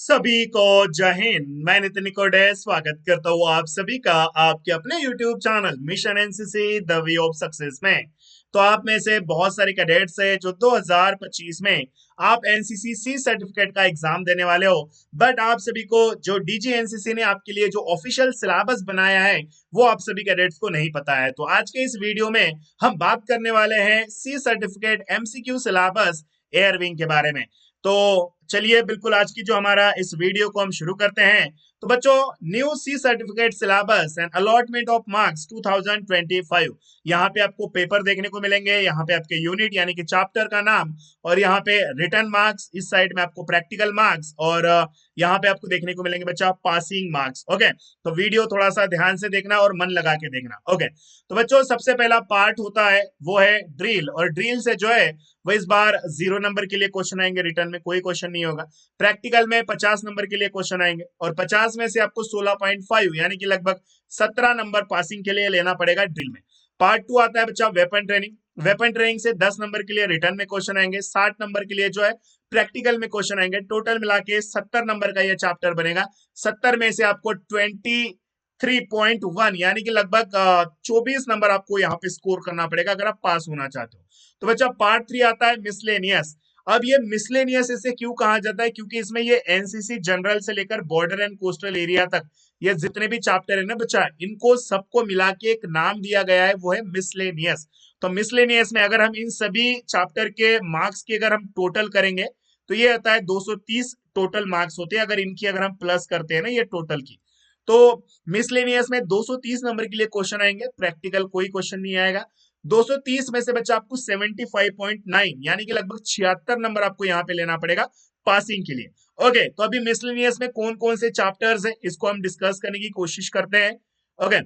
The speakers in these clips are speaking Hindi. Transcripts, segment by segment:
सभी को जय हिंद। मैं नितिन निकोडे स्वागत करता हूँ आप सभी का आपके अपने YouTube channel mission NCC the way of success में। तो आप में से बहुत सारे कैडेट्स हैं जो 2025 में आप एनसीसी सी सर्टिफिकेट का एग्जाम देने वाले हो, बट आप सभी को जो डीजी एनसीसी ने आपके लिए जो ऑफिशियल सिलेबस बनाया है वो आप सभी कैडेट्स को नहीं पता है। तो आज के इस वीडियो में हम बात करने वाले हैं C certificate MCQ syllabus air wing के बारे में। तो चलिए बिल्कुल आज की जो हमारा इस वीडियो को हम शुरू करते हैं। तो बच्चों, new C certificate syllabus and allotment of marks 2025, यहाँ पे आपको पेपर देखने को मिलेंगे, यहाँ पे आपके यूनिट यानी कि चैप्टर का नाम, और यहाँ पे रिटर्न मार्क्स, इस साइड में आपको प्रैक्टिकल मार्क्स, और यहाँ पे आपको देखने को मिलेंगे बच्चा पासिंग मार्क्स। ओके, तो वीडियो थोड़ा सा ध्यान से देखना और मन लगा के देखना। ओके, तो बच्चों सबसे पहला पार्ट होता है वो है ड्रिल, और ड्रिल से जो है वो इस बार 0 नंबर के लिए क्वेश्चन आएंगे, रिटर्न में कोई क्वेश्चन नहीं होगा। प्रैक्टिकल में 50 नंबर के लिए क्वेश्चन आएंगे, और 50 में से आपको 16.5 यानी कि लगभग 17 नंबर पासिंग के लिए लेना पड़ेगा ड्रिल में। पार्ट 2 आता है बच्चा वेपन ट्रेनिंग। वेपन ट्रेनिंग से 10 नंबर के लिए रिटर्न में क्वेश्चन आएंगे, 60 नंबर के लिए जो है प्रैक्टिकल में क्वेश्चन आएंगे। टोटल मिला के 70 नंबर का यह चैप्टर बनेगा। 70 में से आपको 23.1 यानी कि लगभग 24 नंबर आपको यहाँ पे स्कोर करना पड़ेगा अगर आप पास होना चाहते हो। तो बच्चा पार्ट 3 आता है मिसलेनियस। अब ये मिसलेनियस इसे क्यों कहा जाता है, क्योंकि इसमें ये एनसीसी जनरल से लेकर बॉर्डर एंड कोस्टल एरिया तक ये जितने भी चैप्टर है ना बच्चा, इनको सबको मिला के एक नाम दिया गया है, वो है मिसलेनियस। तो मिसलेनियस में अगर हम इन सभी चैप्टर के मार्क्स की अगर हम टोटल करेंगे तो ये आता है 230 टोटल मार्क्स होते हैं, अगर इनकी अगर हम प्लस करते हैं ना ये टोटल की। तो मिसलेनियस में 230 नंबर के लिए क्वेश्चन आएंगे, प्रैक्टिकल कोई क्वेश्चन नहीं आएगा। 230 में से बच्चा आपको 75.9 यानी कि लगभग 76 नंबर आपको यहाँ पे लेना पड़ेगा पासिंग के लिए। ओके, तो अभी मिसलेनियस में कौन कौन से चैप्टर्स है इसको हम डिस्कस करने की कोशिश करते हैं। ओके,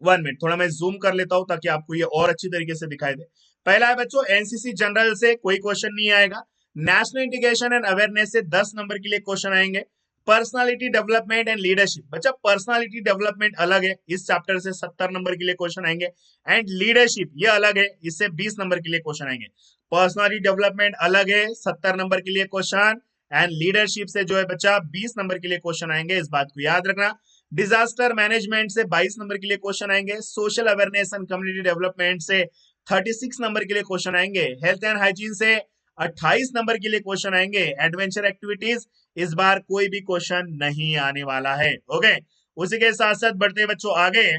1 मिनट, थोड़ा मैं जूम कर लेता हूं ताकि आपको ये और अच्छी तरीके से दिखाई दे। पहला है बच्चों एनसीसी जनरल से कोई क्वेश्चन नहीं आएगा। नेशनल इंटीग्रेशन एंड अवेयरनेस से 10 नंबर के लिए क्वेश्चन आएंगे। पर्सनालिटी डेवलपमेंट एंड लीडरशिप, बच्चा पर्सनालिटी डेवलपमेंट अलग है, इस चैप्टर से 70 नंबर के लिए क्वेश्चन आएंगे। एंड लीडरशिप ये अलग है, इससे 20 नंबर के लिए क्वेश्चन आएंगे। पर्सनालिटी डेवलपमेंट अलग है, 70 नंबर के लिए क्वेश्चन, एंड लीडरशिप से जो है बच्चा 20 नंबर के लिए क्वेश्चन आएंगे, इस बात को याद रखना। डिजास्टर मैनेजमेंट से 22 नंबर के लिए क्वेश्चन आएंगे। Social awareness and community development से 36 नंबर के लिए क्वेश्चन आएंगे। हेल्थ एंड हाइजीन से 28 नंबर के लिए क्वेश्चन आएंगे। एडवेंचर एक्टिविटीज इस बार कोई भी क्वेश्चन नहीं आने वाला है। ओके, उसी के साथ साथ बढ़ते बच्चों आगे,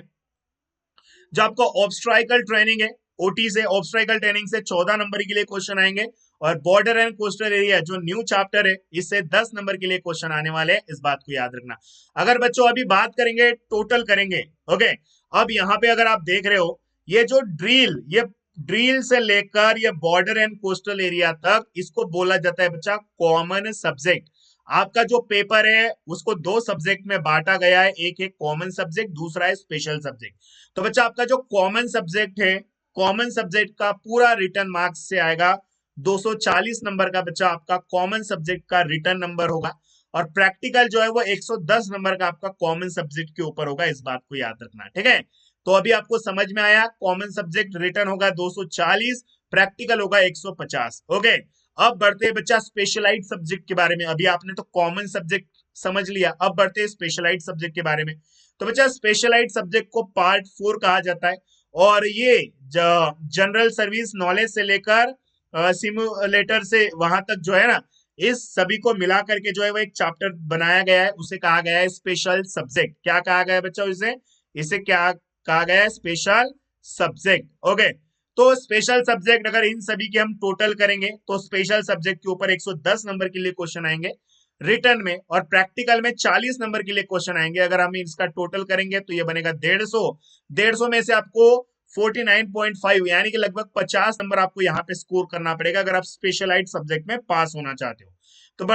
जो आपको ऑब्स्ट्राइकल ट्रेनिंग है ओटी से, ऑब्स्ट्राइकल ट्रेनिंग से 14 नंबर के लिए क्वेश्चन आएंगे। और बॉर्डर एंड कोस्टल एरिया जो न्यू चैप्टर है इससे 10 नंबर के लिए क्वेश्चन आने वाले हैं, इस बात को याद रखना। अगर बच्चों अभी बात करेंगे टोटल करेंगे। ओके, अब यहाँ पे अगर आप देख रहे हो ये जो ड्रिल, ये ड्रिल से लेकर ये बॉर्डर एंड कोस्टल एरिया तक इसको बोला जाता है बच्चा कॉमन सब्जेक्ट। आपका जो पेपर है उसको 2 सब्जेक्ट में बांटा गया है, एक है कॉमन सब्जेक्ट, दूसरा है स्पेशल सब्जेक्ट। तो बच्चा आपका जो कॉमन सब्जेक्ट है, कॉमन सब्जेक्ट का पूरा रिटर्न मार्क्स से आएगा 240 नंबर का बच्चा आपका कॉमन सब्जेक्ट का रिटर्न नंबर होगा। और प्रैक्टिकल जो है वो 110 नंबर का आपका कॉमन सब्जेक्ट के ऊपर होगा, इस बात को याद रखना। ठीक है, तो अभी आपको समझ में आया, कॉमन सब्जेक्ट रिटर्न होगा 240, प्रैक्टिकल होगा 150। ओके, अब बढ़ते हैं बच्चा स्पेशलाइज्ड सब्जेक्ट के बारे में। अभी आपने तो कॉमन सब्जेक्ट समझ लिया, अब बढ़ते हैं स्पेशलाइज्ड सब्जेक्ट के बारे में। तो बच्चा स्पेशलाइज्ड सब्जेक्ट को पार्ट 4 कहा जाता है, और ये जनरल सर्विस नॉलेज से लेकर सिमुलेटर से वहां तक जो है ना, इस सभी को मिला करके जो है वो एक चैप्टर बनाया गया है, उसे कहा गया है स्पेशल सब्जेक्ट। क्या कहा गया है बच्चा इसे, इसे क्या कहा गया है, स्पेशल सब्जेक्ट। ओके, तो स्पेशल सब्जेक्ट अगर इन सभी के हम टोटल करेंगे तो स्पेशल सब्जेक्ट के ऊपर 110 नंबर के लिए क्वेश्चन आएंगे रिटर्न में, और प्रैक्टिकल में 40 नंबर के लिए क्वेश्चन आएंगे। अगर हम इसका टोटल करेंगे तो ये बनेगा 150 में से आपको 49.5 यानी कि लगभग 50 नंबर आपको यहाँ पे स्कोर करना पड़ेगा अगर आप स्पेशलाइज्ड सब्जेक्ट में पास होना चाहते हो। तो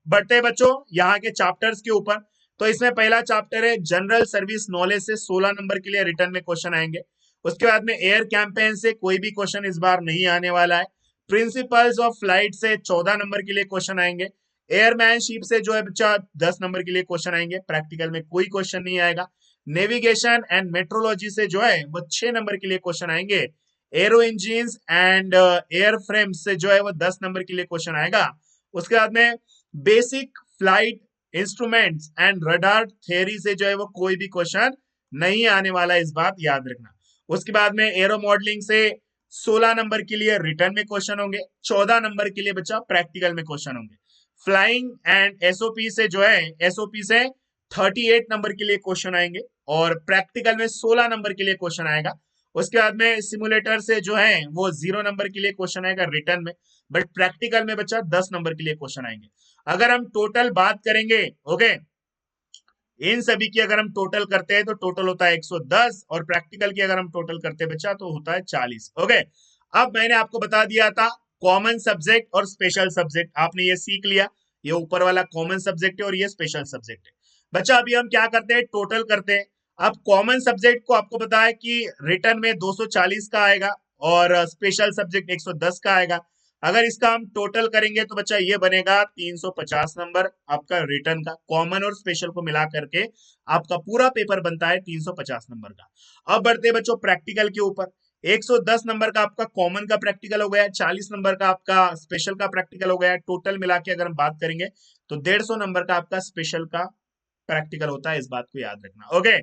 बढ़ते बच्चों यहाँ के चैप्टर्स के ऊपर। तो इसमें पहला चैप्टर है जनरल सर्विस नॉलेज से 16 नंबर के लिए रिटर्न में क्वेश्चन आएंगे। उसके बाद में एयर कैंपेन से कोई भी क्वेश्चन इस बार नहीं आने वाला है। प्रिंसिपल्स ऑफ फ्लाइट से 14 नंबर के लिए क्वेश्चन आएंगे। एयरमैनशिप से जो है बच्चा 10 नंबर के लिए क्वेश्चन आएंगे, प्रैक्टिकल में कोई क्वेश्चन नहीं आएगा। नेविगेशन एंड मेट्रोलॉजी से जो है वो 6 नंबर के लिए क्वेश्चन आएंगे। Arrow engine and air frame से जो है वो 10 नंबर के लिए क्वेश्चन आएगा। उसके बाद में basic flight instruments and radar theory से जो है वो कोई भी क्वेश्चन नहीं आने वाला है, इस बात याद रखना। उसके बाद में एरो मॉडलिंग से 16 नंबर के लिए रिटर्न में क्वेश्चन होंगे, 14 नंबर के लिए बच्चा प्रैक्टिकल में क्वेश्चन होंगे। फ्लाइंग एंड एसओपी से जो है एसओपी से 38 नंबर के लिए क्वेश्चन आएंगे और प्रैक्टिकल में 16 नंबर के लिए क्वेश्चन आएगा। उसके बाद में सिमुलेटर से जो है वो 0 नंबर के लिए क्वेश्चन आएगा रिटर्न में, बट प्रैक्टिकल में बच्चा 10 नंबर के लिए क्वेश्चन आएंगे। अगर हम टोटल बात करेंगे, ओके, इन सभी की अगर हम टोटल करते हैं तो टोटल होता है 110 और प्रैक्टिकल की अगर हम टोटल करते हैं बच्चा तो होता है 40। ओके, अब मैंने आपको बता दिया था कॉमन सब्जेक्ट और स्पेशल सब्जेक्ट, आपने ये सीख लिया। ये ऊपर वाला कॉमन सब्जेक्ट है और ये स्पेशल सब्जेक्ट है। बच्चा अभी हम क्या करते हैं, टोटल करते हैं। अब कॉमन सब्जेक्ट को आपको पता है कि रिटर्न में 240 का आएगा और स्पेशल सब्जेक्ट 110 का आएगा। अगर इसका हम टोटल करेंगे तो बच्चा ये बनेगा 350 नंबर आपका रिटर्न का, कॉमन और स्पेशल को मिला करके आपका पूरा पेपर बनता है 350 नंबर का। अब बढ़ते हैं बच्चों प्रैक्टिकल के ऊपर। 110 नंबर का आपका कॉमन का प्रैक्टिकल हो गया, 40 नंबर का आपका स्पेशल का प्रैक्टिकल हो गया। टोटल मिला के अगर हम बात करेंगे तो 150 नंबर का आपका स्पेशल का प्रैक्टिकल होता है, इस बात को याद रखना। ओके,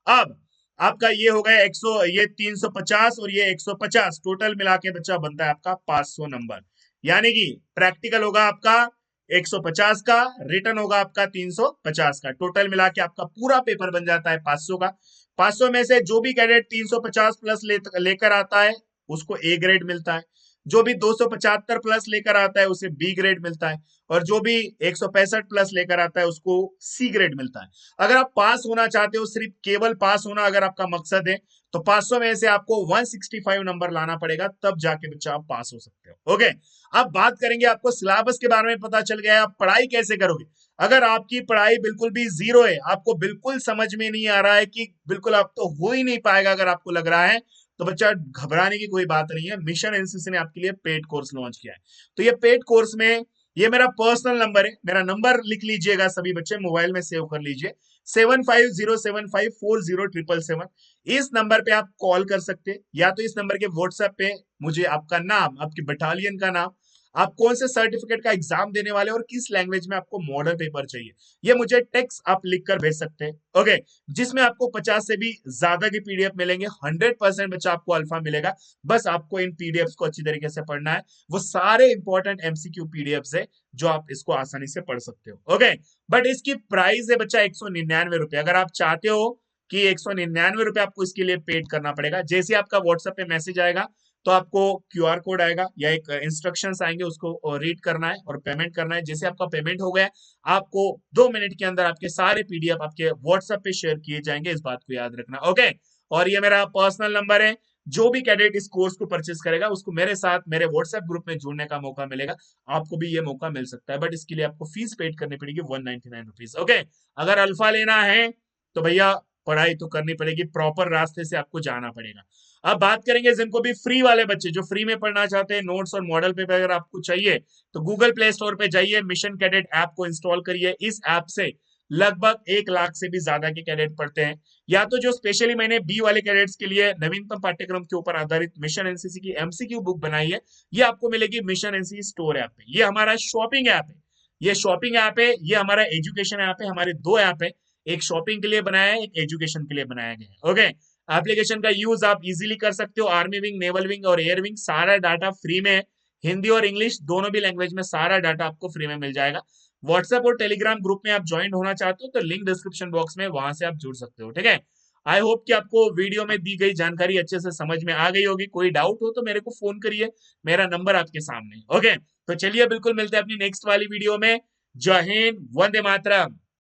अब आपका ये हो गया 100, ये 350 और ये 150, टोटल मिला के बच्चा बनता है आपका 500 नंबर। यानी कि प्रैक्टिकल होगा आपका 150 का, रिटर्न होगा आपका 350 का, टोटल मिला के आपका पूरा पेपर बन जाता है 500 का। 500 में से जो भी कैडेट 350 प्लस लेकर आता है उसको ए ग्रेड मिलता है, जो भी 275 प्लस लेकर आता है उसे बी ग्रेड मिलता है, और जो भी 165 प्लस लेकर आता है उसको सी ग्रेड मिलता है। अगर आप पास होना चाहते हो, सिर्फ केवल पास होना अगर आपका मकसद है, तो 500 में से आपको 165 नंबर लाना पड़ेगा, तब जाके बच्चा आप पास हो सकते हो। ओके, अब बात करेंगे, आपको सिलेबस के बारे में पता चल गया है, आप पढ़ाई कैसे करोगे। अगर आपकी पढ़ाई बिल्कुल भी जीरो है, आपको बिल्कुल समझ में नहीं आ रहा है कि बिल्कुल आप तो हो ही नहीं पाएगा, अगर आपको लग रहा है तो बच्चा घबराने की कोई बात नहीं है। मिशन एनसीसी ने आपके लिए पेड कोर्स लॉन्च किया है। तो ये पेड कोर्स में ये मेरा पर्सनल नंबर है, मेरा नंबर लिख लीजिएगा सभी बच्चे, मोबाइल में सेव कर लीजिए 7507540777। इस नंबर पे आप कॉल कर सकते हैं, या तो इस नंबर के व्हाट्सएप पे मुझे आपका नाम, आपकी बटालियन का नाम, आप कौन से सर्टिफिकेट का एग्जाम देने वाले और किस लैंग्वेज में आपको मॉडल पेपर चाहिए, ये मुझे टेक्स्ट आप लिख कर भेज सकते हैं। ओके, जिसमें आपको 50 से भी ज्यादा की पीडीएफ मिलेंगे, 100% बच्चा आपको अल्फा मिलेगा। बस आपको इन पीडीएफ को अच्छी तरीके से पढ़ना है, वो सारे इंपॉर्टेंट एमसीक्यू पीडीएफ है जो आप इसको आसानी से पढ़ सकते हो। ओके, बट इसकी प्राइस है बच्चा 199 रुपए। अगर आप चाहते हो कि 199 रुपए आपको इसके लिए पेड करना पड़ेगा, जैसे आपका व्हाट्सएप पे मैसेज आएगा तो आपको क्यूआर कोड आएगा या एक इंस्ट्रक्शंस आएंगे, उसको रीड करना है और पेमेंट करना है। जैसे आपका पेमेंट हो गया, आपको 2 मिनट के अंदर आपके सारे पीडीएफ आपके व्हाट्सएप पे शेयर किए जाएंगे, इस बात को याद रखना। ओके, और ये मेरा पर्सनल नंबर है। जो भी कैडेट इस कोर्स को परचेस करेगा उसको मेरे साथ मेरे व्हाट्सएप ग्रुप में जुड़ने का मौका मिलेगा। आपको भी ये मौका मिल सकता है, बट इसके लिए आपको फीस पेड करनी पड़ेगी 199 रुपीज। ओके, अगर अल्फा लेना है तो भैया पढ़ाई तो करनी पड़ेगी, प्रॉपर रास्ते से आपको जाना पड़ेगा। अब बात करेंगे जिनको भी फ्री वाले बच्चे जो फ्री में पढ़ना चाहते हैं, नोट्स और मॉडल पेपर अगर आपको चाहिए तो गूगल प्ले स्टोर पे जाइए, मिशन कैडेट ऐप को इंस्टॉल करिए। इस ऐप से लगभग 1 लाख से भी ज्यादा के कैडेट पढ़ते हैं। या तो जो स्पेशली मैंने बी वाले कैडेट्स के लिए नवीनतम पाठ्यक्रम के ऊपर आधारित मिशन एनसीसी की एमसीक्यू बुक बनाई है, ये आपको मिलेगी मिशन एनसीसी स्टोर ऐप पे। ये हमारा शॉपिंग ऐप है, ये शॉपिंग ऐप है, ये हमारा एजुकेशन ऐप है। हमारे 2 ऐप है, एक शॉपिंग के लिए बनाया है, एक एजुकेशन के लिए बनाया गया है। ओके, एप्लीकेशन का यूज आप इजीली कर सकते हो। आर्मी विंग, नेवल विंग और एयर विंग सारा डाटा फ्री में है, हिंदी और इंग्लिश दोनों भी लैंग्वेज में सारा डाटा आपको फ्री में मिल जाएगा। व्हाट्सएप और टेलीग्राम ग्रुप में आप ज्वाइन होना चाहते हो तो लिंक डिस्क्रिप्शन बॉक्स में, वहां से आप जुड़ सकते हो। ठीक है, आई होप कि आपको वीडियो में दी गई जानकारी अच्छे से समझ में आ गई होगी। कोई डाउट हो तो मेरे को फोन करिए, मेरा नंबर आपके सामने। ओके, तो चलिए बिल्कुल मिलते हैं अपनी नेक्स्ट वाली वीडियो में। जय हिंद, वंदे मातरम।